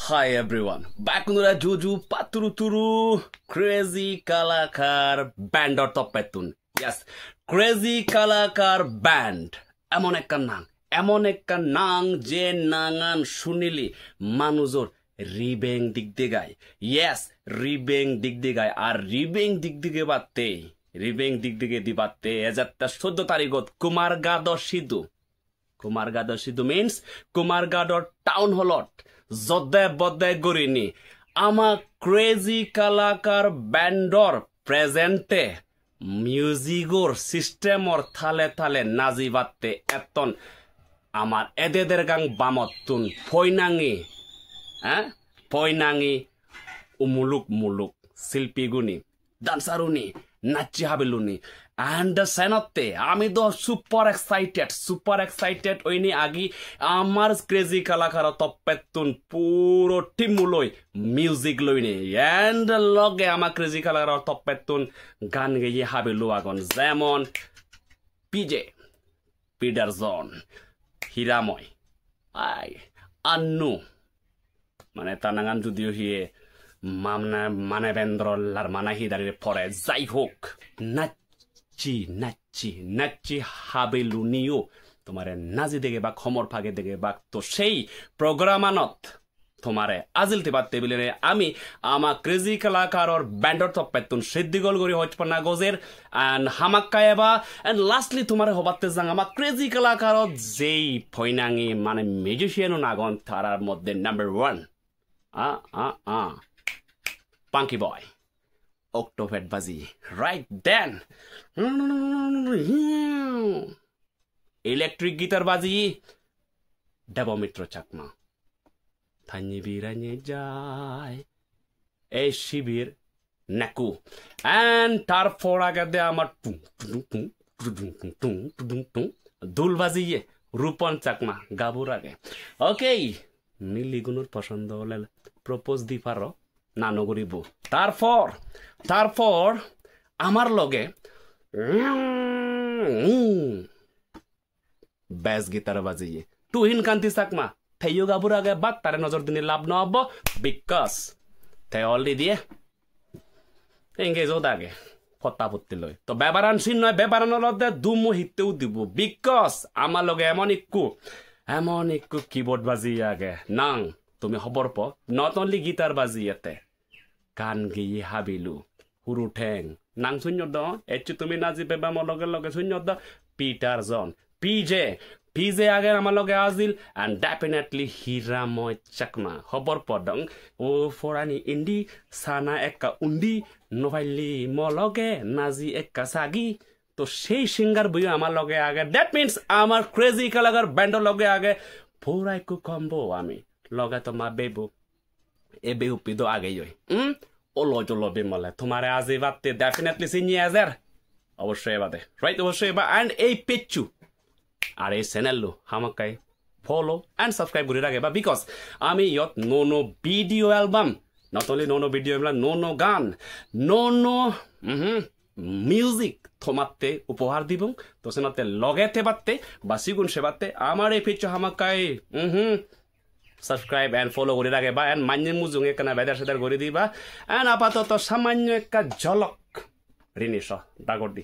Hi everyone, back nura Juju Paturuturu Crazy Kalakar Band or Topetun. Yes, Crazy Kalakar Band. Emon ekka nang je nangan shunili manuzor ribeng digdigai. Yes, ribeng digdigai ar ribeng digdige batte. Ribeng digdige dibatte ejatta 14 tarigot Kumargado Sidhu means Kumargador town hallot. Jodde bodde gurini ama Crazy Kalakar bandor presente musicor systemor thale nazibatte eton amar ededer gang bamotun poinangi umuluk silpiguni dansaruni nachi habeluni and sanotte ami do super excited oini agi amar Crazy Kalakar toppetun puro timuloi music loine and loge ama Crazy Kalakar toppetun gan geye habelu agon jemon PJ Peterson Hiramoy ai Annu mane tanangan judio hiye মানে বেন্দ্রল আর মানা হিদারে পরে যাই হোক নাচি হাবেলুনিও তোমারে নাজি দেগে বা খমর ফাগে দেগে বা তো সেই প্রোগ্রামানত তোমারে আজিলতে বাদ টেবিলে আমি আমা Crazy Kalakar ব্যান্ডর তপেতুন সিদ্দিগল গরি হচপনা গজের এন্ড হামাক্কায়বা এন্ড লাস্টলি তোমারে হবাতে যাং আমা Crazy Kalakar যেই ফইনাঙি মানে মিউজিশিয়ান নাগন তারার মধ্যে number 1 Punky Boy, Octopet Bazi, right then. Electric guitar Bazi, Debomitro Chakma. Thanyi Biranye Jai, Shibir Naku. And Tarfor Agade Amar Dul Bazi, Rupon Chakma, Gaburage. Okay, Niligunur Pashandolel, propose the Paro. না নগরিব তারপর আমার লগে bass guitar বাজিয়ে তুহিন কান্তি চাকমা থেইও গাবুর আগে বাদ তারে নজর দিনে লাভ নহব বিকজ থে অলরেডি দিয়ে এঙ্গেজ হতে আগে কথা পত্তি লয় তো বেবারান সিন নয় বেবারানোর মধ্যে দুমো হিতেও দিব বিকজ আমার লগে এমন একটু কিবোর্ড বাজিয়ে আগে নাং তুমি খবর প নট অনলি গিটার বাজিয়েতে গান গেয়ে হাবিলু হুরু ঠেং নাং শূন্য দ এচু তুমি নাজিবে বা আমার লগে শূন্য দ পিটারজন পিজে আগে আমার লগে আজিল এন্ড ডেফিনেটলি হিরাময় চাকমা খবর পদং ও ফরানি ইন্ডি সানা একা উন্ডি নভাইলি মলগে নাজি একা সাগি তো সেই সিঙ্গার বইও আমার লগে আগে দ্যাট মিন্স আমার Crazy Kalakar ব্যান্ডর লগে আগে ফোরাইকু কম্বো আমি লগে তো মা বেবু এ বেহু পিদো আগে জয় ওলো বিমলে তোমারে আজি বাতে ডেফিনেটলি সিনি আজার অবশ্যই বাদে রাইট অবশ্যই বা এন্ড এই পেচু আর এই চ্যানেললো হামাকাই ফলো এন্ড সাবস্ক্রাইব করে রাখে বা বিকজ আমি ইয়ত no video album not only no video album no গান নো মিউজিক থমাতে উপহার দিব তো সেনাতে লগেতে বাতে বা সিগুন সেবাতে আমার এই পেচু হামাকাই সাবস্ক্রাইব এন্ড ফলো করে রাখে বা এন্ড মান্য মুজুং একনা বেদার সেদার করে দিবা এন্ড আপাতত সামান্য একটা ঝলক রিনিশ দাগর দি